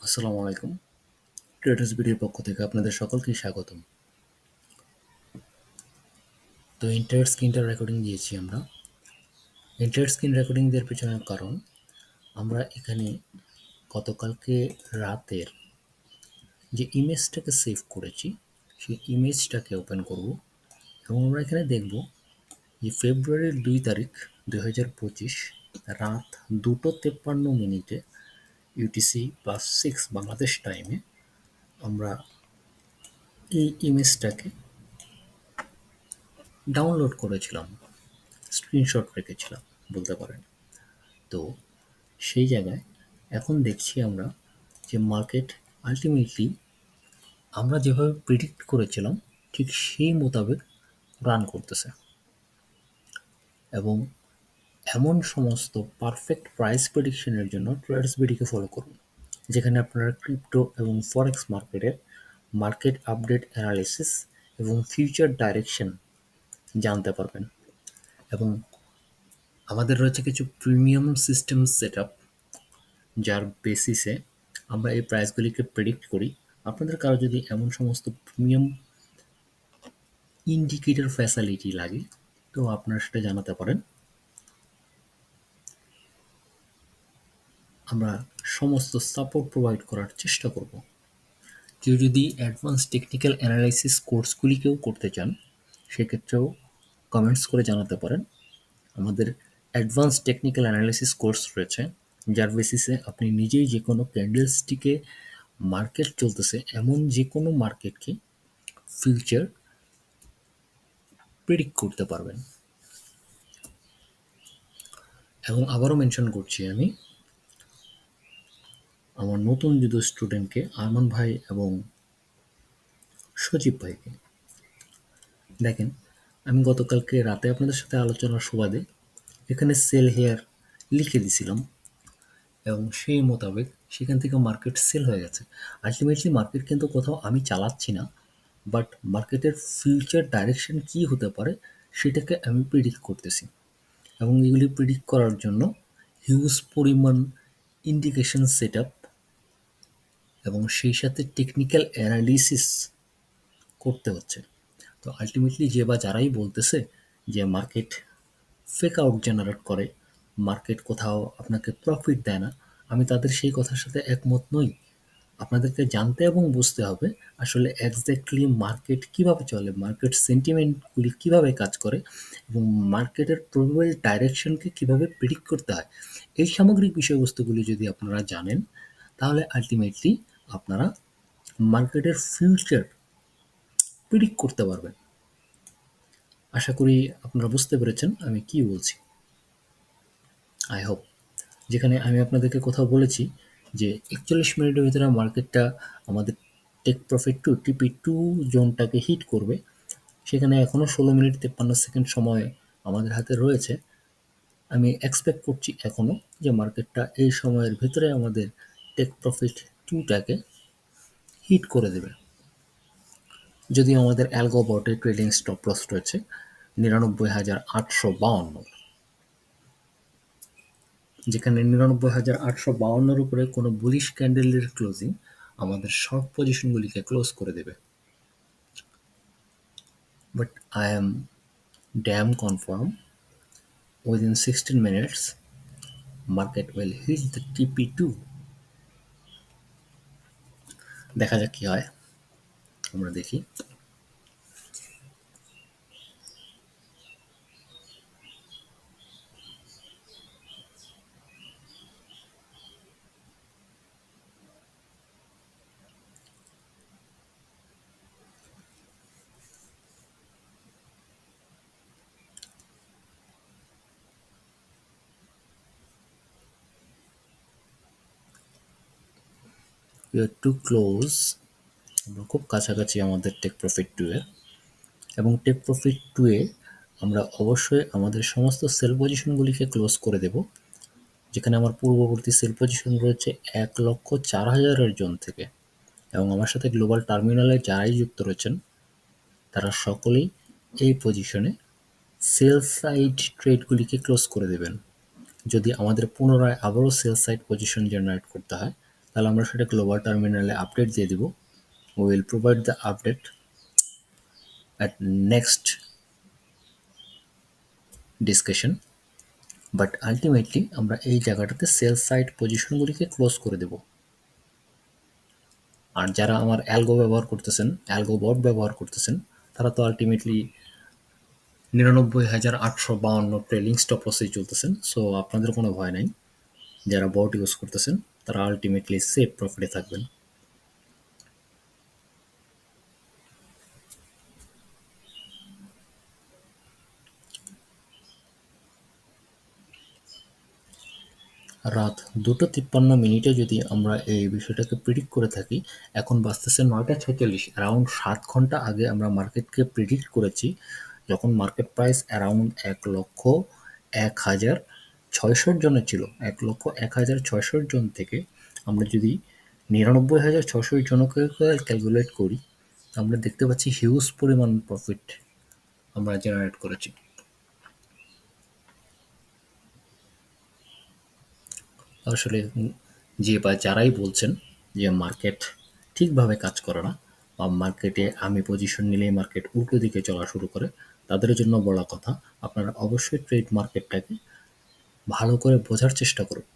আসসালামু আলাইকুম। ট্রেডার্স বিডির পক্ষ থেকে আপনাদের সকলকে স্বাগতম। তো এন্টায়ার স্ক্রিনটা রেকর্ডিং দিয়েছি আমরা। এন্টায়ার স্ক্রিন রেকর্ডিং দেওয়ার পেছনের কারণ আমরা এখানে গতকালকে রাতের যে ইমেজটাকে সেভ করেছি সেই ইমেজটাকে ওপেন করব এবং আমরা এখানে দেখব যে ফেব্রুয়ারির 2 তারিখ 2025 রাত 2:53 ইউটিসি +6 বাংলাদেশ টাইমে আমরা এই ইমেজটাকে ডাউনলোড করেছিলাম, স্ক্রিনশট রেখেছিলাম বলতে পারেন। তো সেই জায়গায় এখন দেখছি আমরা যে মার্কেট আলটিমেটলি আমরা যেভাবে প্রেডিক্ট করেছিলাম ঠিক সেই মোতাবেক রান করতেছে এবং এমন সমস্ত পারফেক্ট প্রাইস প্রেডিকশনের জন্য ট্রেডার্স বিডিকে ফলো করুন, যেখানে আপনারা ক্রিপ্টো এবং ফরেক্স মার্কেটের মার্কেট আপডেট অ্যানালিসিস এবং ফিউচার ডাইরেকশন জানতে পারবেন। এবং আমাদের রয়েছে কিছু প্রিমিয়াম সিস্টেম সেটআপ যার বেসিসে আমরা এই প্রাইসগুলিকে প্রেডিক্ট করি। আপনাদের কারো যদি এমন সমস্ত প্রিমিয়াম ইন্ডিকেটর ফ্যাসিলিটি লাগে তো আপনারা সেটা জানাতে পারেন। আমরা সমস্ত সাপোর্ট প্রোভাইড করার চেষ্টা করব। কেউ যদি অ্যাডভান্স টেকনিক্যাল অ্যানালাইসিস কোর্সগুলিকেও করতে চান সেক্ষেত্রেও কমেন্টস করে জানাতে পারেন। আমাদের অ্যাডভান্স টেকনিক্যাল অ্যানালাইসিস কোর্স রয়েছে যার বেসিসে আপনি নিজেই যে কোনো ক্যান্ডেলস্টিকে মার্কেট চলতেছে এমন যে কোনো মার্কেটকে ফিউচার প্রেডিক্ট করতে পারবেন। এবং আবারও মেনশন করছি আমি আমার নতুন দুটো স্টুডেন্টকে, আরমান ভাই এবং সজীব ভাইকে। দেখেন, আমি গতকালকে রাতে আপনাদের সাথে আলোচনার সুবাদে এখানে সেল হেয়ার লিখে দিছিলাম এবং সেই মোতাবেক সেখান থেকে মার্কেট সেল হয়ে গেছে। আলটিমেটলি মার্কেট কিন্তু কোথাও আমি চালাচ্ছি না, বাট মার্কেটের ফিউচার ডাইরেকশন কী হতে পারে সেটাকে আমি প্রেডিক্ট করতেছি এবং এগুলি প্রেডিক্ট করার জন্য হিউজ পরিমাণ ইন্ডিকেশন সেটআপ এবং সেই সাথে টেকনিক্যাল অ্যানালিসিস করতে হচ্ছে। তো আলটিমেটলি যে বা যারাই বলতেছে যে মার্কেট ফেক আউট জেনারেট করে, মার্কেট কোথাও আপনাকে প্রফিট দেয় না, আমি তাদের সেই কথার সাথে একমত নই। আপনাদেরকে জানতে এবং বুঝতে হবে আসলে এক্স্যাক্টলি মার্কেট কীভাবে চলে, মার্কেট সেন্টিমেন্টগুলি কীভাবে কাজ করে এবং মার্কেটের প্রবাবল ডাইরেকশনকে কীভাবে প্রেডিক্ট করতে হয়। এই সামগ্রিক বিষয়বস্তুগুলি যদি আপনারা জানেন তাহলে আলটিমেটলি আপনারা মার্কেটের ফিউচার প্রেডিক্ট করতে পারবেন। আশা করি আপনারা বুঝতে পেরেছেন আমি কি বলছি। I hope. যেখানে আমি আপনাদেরকে কোথাও বলেছি যে ৪১ মিনিটের ভিতরে মার্কেটটা আমাদের টেক প্রফিট টু TP2 জোনটাকে হিট করবে, সেখানে এখনও ১৬ মিনিট ৫৩ সেকেন্ড সময় আমাদের হাতে রয়েছে। আমি এক্সপেক্ট করছি এখনও যে মার্কেটটা এই সময়ের ভিতরে আমাদের টেক প্রফিট 2টাকে হিট করে দেবে। যদিও আমাদের অ্যালগো বটে ট্রেডিং স্টপ লস রয়েছে ৯৯,৮৫২, যেখানে ৯৯,৮৫২ উপরে কোনো বুলিশ ক্যান্ডেলের ক্লোজিং আমাদের শর্ট পজিশনগুলিকে ক্লোজ করে দেবে। But I am damn confirm within 16 minutes market will hit the TP2. দেখা যাক কি হয়, আমরা দেখি। We are too close, আমরা খুব কাছাকাছি আমাদের টেক প্রফিট 2 এর। এবং টেক প্রফিট 2 এ আমরা অবশ্যই আমাদের সমস্ত সেল পজিশনগুলিকে ক্লোজ করে দেব, যেখানে আমার পূর্ববর্তী সেল পজিশন রয়েছে ১,০৪,০০০ জোন থেকে। এবং আমার সাথে গ্লোবাল টার্মিনালে যারাই যুক্ত রয়েছেন তারা সকলেই এই পজিশনে সেল সাইড ট্রেডগুলিকে ক্লোজ করে দেবেন। যদি আমাদের পুনরায় আবারও সেল সাইড পজিশন জেনারেট করতে হয় তাহলে আমরা সেটা গ্লোবাল টার্মিনালে আপডেট দিয়ে দিব। We will provide the update at next discussion, but ultimately আমরা এই জায়গাটাতে সেল সাইড পজিশনগুলিকে ক্লোজ করে দেব। আর যারা আমার অ্যালগো ব্যবহার করতেছেন, অ্যালগো বট ব্যবহার করতেছেন, তারা তো আলটিমেটলি ৯৯,৮৫২ ট্রেলিং স্টপ লসেই চলতেছেন। সো আপনাদের কোনো ভয় নাই। যারা বট ইউজ করতেছেন তারা আলটিমেটলি সেফ প্রফিটে থাকবেন। রাত ২:৫৩ যদি আমরা এই বিষয়টাকে প্রিডিক্ট করে থাকি, এখন বাজতেছে ৯টা ৪৬, অ্যারাউন্ড ৭ ঘন্টা আগে আমরা মার্কেটকে প্রিডিক্ট করেছি, যখন মার্কেট প্রাইস অ্যারাউন্ড ১,০১,৬০০ জনে ছিল। ১,০১,৬০০ জন থেকে আমরা যদি ৯৯,৬০০ জনকে ক্যালকুলেট করি, আমরা দেখতে পাচ্ছি হিউজ পরিমাণ প্রফিট আমরা জেনারেট করেছি। আসলে যে বা যারাই বলছেন যে মার্কেট ঠিকভাবে কাজ করে না, বা মার্কেটে আমি পজিশন নিলেই মার্কেট উল্টো দিকে চলা শুরু করে, তাদের জন্য বলা কথা, আপনারা অবশ্যই ট্রেড মার্কেটটাকে ভালো করে বোঝার চেষ্টা করুন।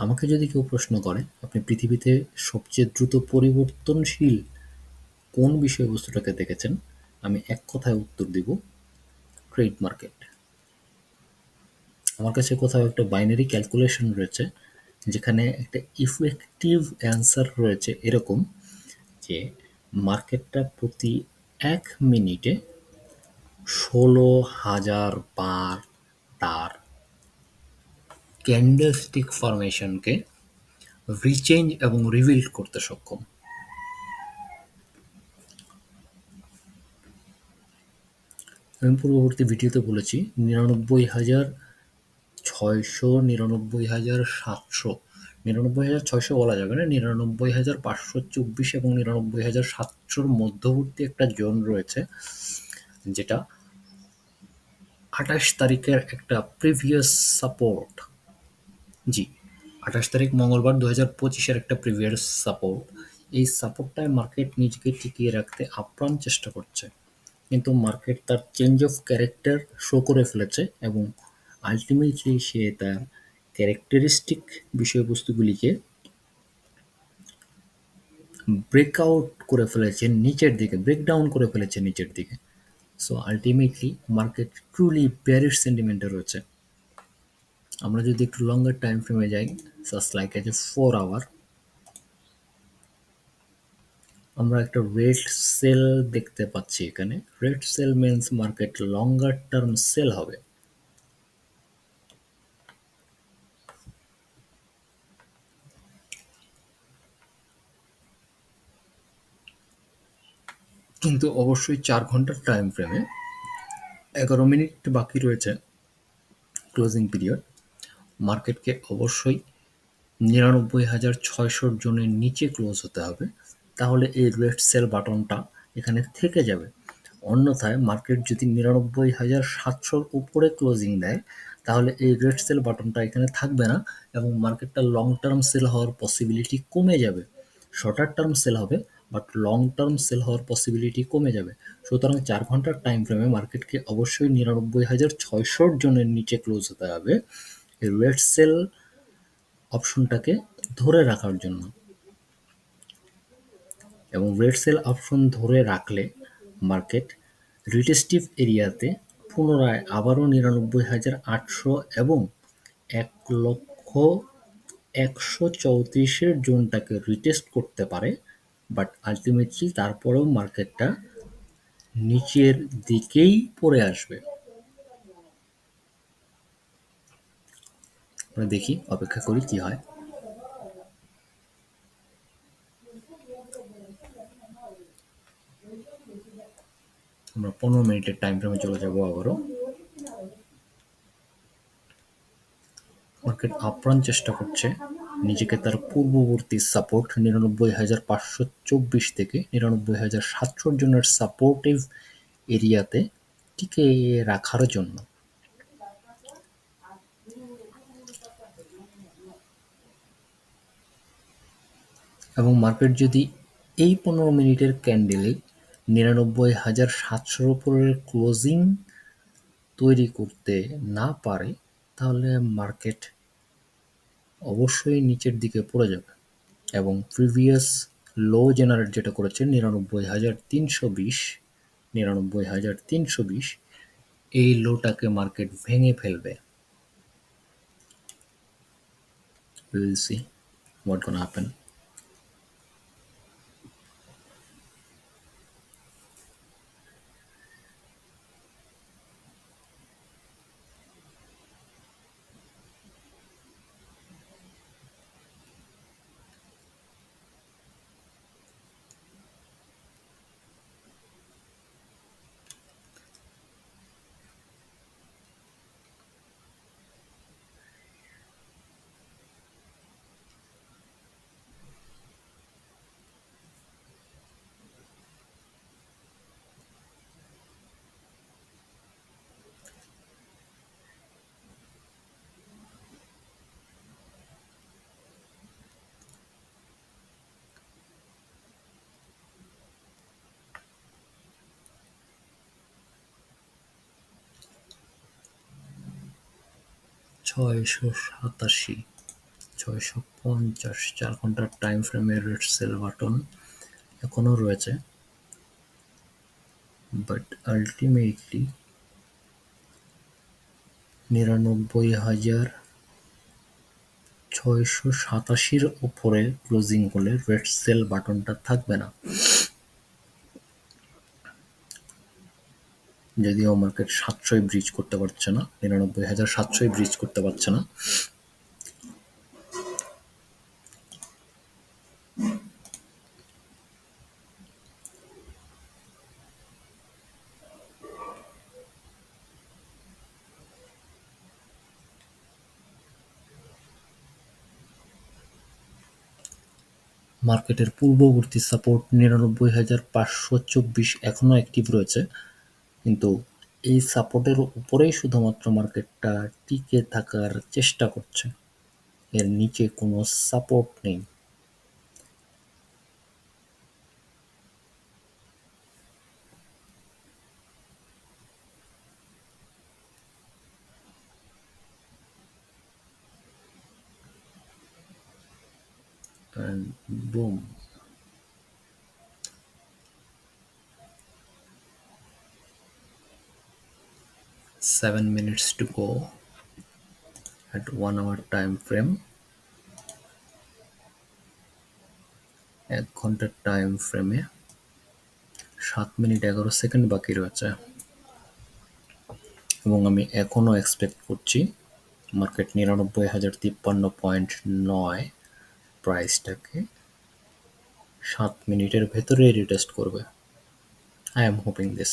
আমাকে যদি কেউ প্রশ্ন করে আপনি পৃথিবীতে সবচেয়ে দ্রুত পরিবর্তনশীল কোন বিষয়বস্তুটাকে দেখেছেন, আমি এক কথায় উত্তর দিব, ট্রেড মার্কেট। আমার কাছে কোথাও একটা বাইনারি ক্যালকুলেশন রয়েছে, যেখানে একটা ইফেক্টিভ অ্যান্সার রয়েছে এরকম যে মার্কেটটা প্রতি ১ মিনিটে ১৬,০০০ বার তার ক্যান্ডেলস্টিক ফরমেশনকে রিচেঞ্জ এবং রিবিল্ড করতে সক্ষম। আমি পূর্ববর্তী ভিডিওতে বলেছি ৯৯,৬০০, ৯৯,৭০০, ৯৯,৬০০ বলা যাবে না, ৯৯,৫২৪ এবং ৯৯,৭০০ মধ্যবর্তী একটা জোন রয়েছে, যেটা ২৮ তারিখের একটা প্রিভিয়াস সাপোর্ট। জি, ২৮ তারিখ মঙ্গলবার ২০২৫-এর একটা প্রিভিয়াস সাপোর্ট। এই সাপোর্টটায় মার্কেট নিজেকে টিকিয়ে রাখতে আপ্রাণ চেষ্টা করছে, কিন্তু মার্কেট তার চেঞ্জ অফ ক্যারেক্টার শো করে ফেলেছে এবং আলটিমেটলি সে তার ক্যারেক্টারিস্টিক বিষয়বস্তুগুলিকে ব্রেকআউট করে ফেলেছে নিচের দিকে, ব্রেকডাউন করে ফেলেছে নিচের দিকে। So ultimately market truly bearish সেন্টিমেন্টে রয়েছে। আমরা যদি একটু লঙ্গার টাইম ফ্রেমে যাই, just like as a 4 hour, আমরা একটা রেড সেল দেখতে পাচ্ছি এখানে। Red sell means market longer term sell হবে। কিন্তু অবশ্যই ৪ ঘন্টার টাইম ফ্রেমে ১১ মিনিট বাকি রয়েছে ক্লোজিং পিরিয়ড। মার্কেটকে অবশ্যই ৯৯,৬০০ জনের নিচে ক্লোজ হতে হবে, তাহলে এই রেড সেল বাটনটা এখানে থেকে যাবে। অন্যথায় মার্কেট যদি ৯৯,৭০০ উপরে ক্লোজিং দেয়, তাহলে এই রেড সেল বাটনটা এখানে থাকবে না এবং মার্কেটটা লং টার্ম সেল হওয়ার পসিবিলিটি কমে যাবে। শর্টার টার্ম সেল হবে, বাট লং টার্ম সেল হওয়ার পসিবিলিটি কমে যাবে। সুতরাং ৪ ঘন্টার টাইম ফ্রেমে মার্কেটকে অবশ্যই ৯৯,৬০০ জনের নিচে ক্লোজ হতে হবে এই রেড সেল অপশনটাকে ধরে রাখার জন্য। এবং রেড সেল অপশন ধরে রাখলে মার্কেট রিটেস্টিভ এরিয়াতে পুনরায় আবারও ৯৯,৮০০ এবং ১,১৩৪ জোনটাকে রিটেস্ট করতে পারে, বাট আলটিমেটলি তারপরেও মার্কেটটা নিচের দিকেই পড়ে আসবে। আমরা দেখি, অপেক্ষা করি কি হয়। আমরা ১৫ মিনিটের টাইম ফ্রেমে চলে যাব আবারও। মার্কেট আপ্রাণ চেষ্টা করছে নিজেকে তার পূর্ববর্তী সাপোর্ট ৯৯,৫২৪ থেকে ৯৯,৭০০ জনের সাপোর্টিভ এরিয়াতে টিকে রাখার জন্য। এবং মার্কেট যদি এই 15 মিনিটের ক্যান্ডেলে 99,700-র উপরের ক্লোজিং তৈরি করতে না পারে, তাহলে মার্কেট অবশ্যই নিচের দিকে পড়ে যাবে এবং প্রিভিয়াস লো জেনারেট যেটা করেছে 99,320, 99,320, এই লোটাকে মার্কেট ভেঙে ফেলবে। We will see what gonna happen. 687, 650, 4 ঘন্টার টাইম ফ্রেমের রেড সেল বাটন এখনো রয়েছে, বাট আলটিমেটলি 99,687-র উপরে ক্লোজিং হলে রেড সেল বাটনটা থাকবে না। যদিও মার্কেট 700 ব্রিজ করতে পারছে না, 99,700 ব্রিজ করতে পারছে না। মার্কেটের পূর্ববর্তী সাপোর্ট 99,524 এখনো অ্যাক্টিভ রয়েছে, কিন্তু এই সাপোর্টের উপরেই শুধুমাত্র মার্কেটটা টিকে থাকার চেষ্টা করছে, এর নিচে কোনো সাপোর্ট নেই। And boom, 7 minutes to go at 1 hour time frame, 1 ঘন্টার টাইম ফ্রেমে 7 মিনিট 11 সেকেন্ড বাকি রয়েছে এবং আমি এখনো এক্সপেক্ট করছি মার্কেট 99,053.9 প্রাইসটাকে 7 মিনিটের ভেতরে রিটেস্ট করবে। I am hoping this.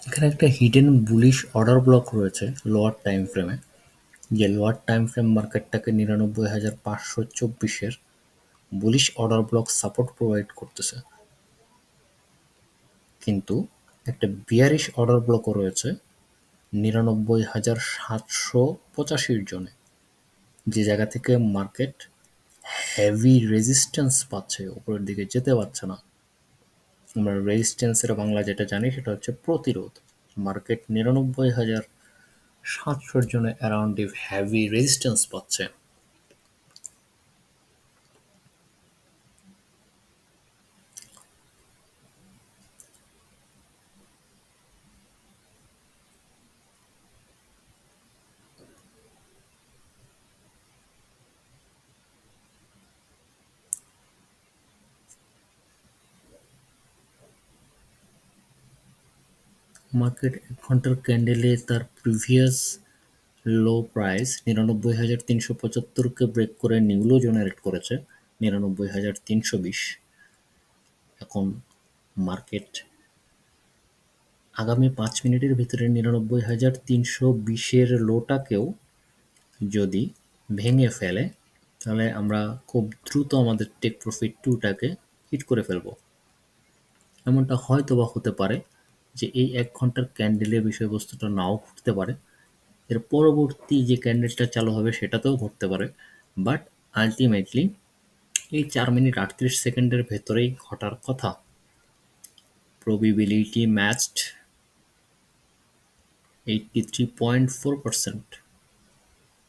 এখানে একটা হিডেন বুলিশ অর্ডার ব্লক রয়েছে লোয়ার টাইম ফ্রেমে, যে লোয়ার টাইম ফ্রেম মার্কেটটাকে 99,524-এর bullish order block support provide করতেছে, কিন্তু একটা বিয়ারিশ অর্ডার ব্লকও রয়েছে 99,785-র জোনে, যে জায়গা থেকে মার্কেট হেভি রেজিস্ট্যান্স পাচ্ছে, উপরের দিকে যেতে পারছে না। আমরা রেজিস্ট্যান্সের বাংলা যেটা জানি সেটা হচ্ছে প্রতিরোধ। মার্কেট 99,700-র জন্য অ্যারাউন্ড হেভি রেজিস্ট্যান্স পাচ্ছে। মার্কেট ১ ঘন্টার ক্যান্ডেলে তার প্রিভিয়াস লো প্রাইস ৯৯,৩৭৫ কে ব্রেক করে নিউ লো জেনারেট করেছে ৯৯,৩২০। এখন মার্কেট আগামী ৫ মিনিটের ভিতরে ৯৯,৩২০ এর লোটাকেও যদি ভেঙে ফেলে, তাহলে আমরা খুব দ্রুত আমাদের টেক প্রফিট 2 টাকে হিট করে ফেলব। এমনটা হয়তোবা হতে পারে যে এই ১ ঘন্টার ক্যান্ডেলের বিষয়বস্তুটা নাও ঘটতে পারে। এর পরবর্তী যে ক্যান্ডেলটা চালু হবে সেটাতেও ঘটতে পারে। বাট আল্টিমেটলি এই ৪ মিনিট ৩৮ সেকেন্ডের ভেতরেই ঘটার কথা। প্রবিবিলিটি ম্যাচড 83.4%।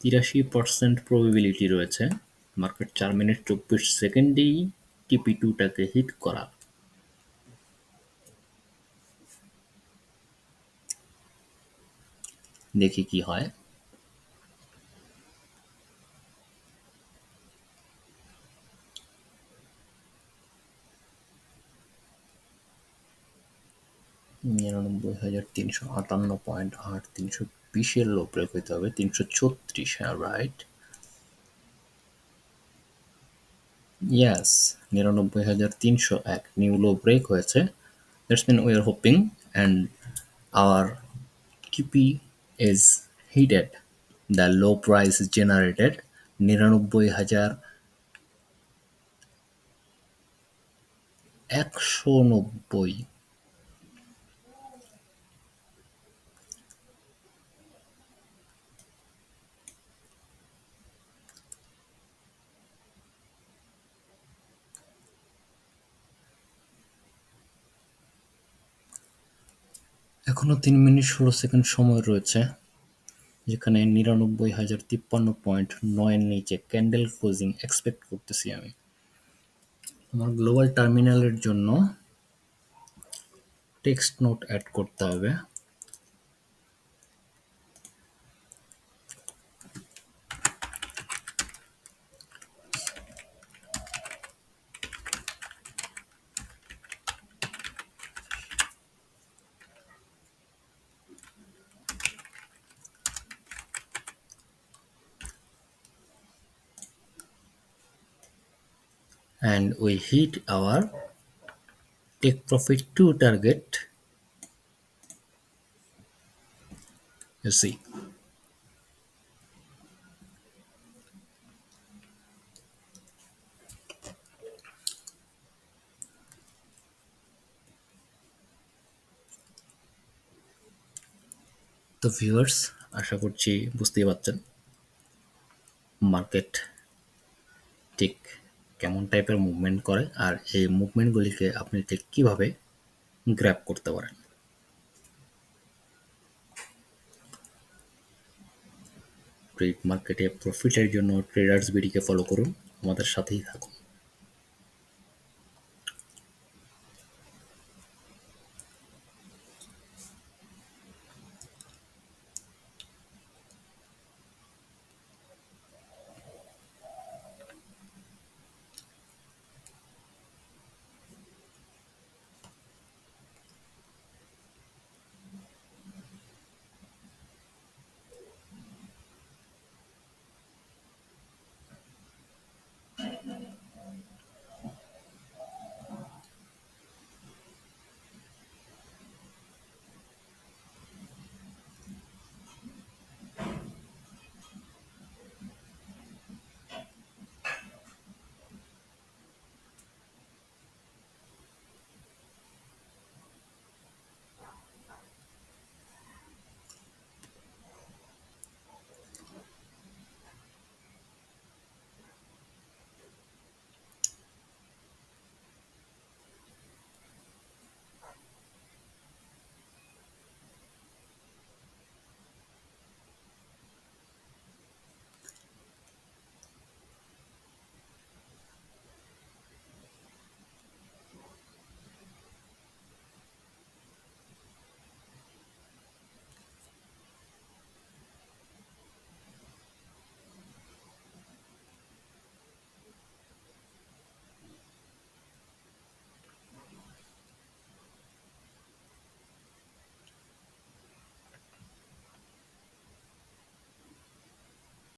৮৩% প্রবিবিলিটি রয়েছে মার্কেট ৪ মিনিট ২৪ সেকেন্ডেই টিপি2 টাকে হিট করার। দেখি কি হয়। $৯৯,৩৫৮.৮ ৩২০ এর লো ব্রেক হইতে হবে। ৩৩৬, হ্যাঁ রাইট। ইয়েস, ৯৯,৩০১ নিউ লো ব্রেক হয়েছে। That's mean we are hoping and our TP is heated. The low price is generated ৯৯,১৯০। এখনো ৩ মিনিট ১৬ সেকেন্ড সময় রয়েছে, যেখানে ৯৯,০৫৩.৯ এর নিচে ক্যান্ডেল ক্লোজিং এক্সপেক্ট করতেছি আমি। আমার গ্লোবাল টার্মিনালের জন্য টেক্সট নোট অ্যাড করতে হবে। And we hit our take profit 2 target. You see. তো ভিউয়ার্স, আশা করছি বুঝতেই পারছেন মার্কেট ঠিক কেমন টাইপের মুভমেন্ট করে আর এই মুভমেন্টগুলিকে আপনি ঠিক কীভাবে গ্র্যাব করতে পারেন। ট্রেড মার্কেটে প্রফিটের জন্য ট্রেডার্স বিডিকে ফলো করুন, আমাদের সাথেই থাকুন।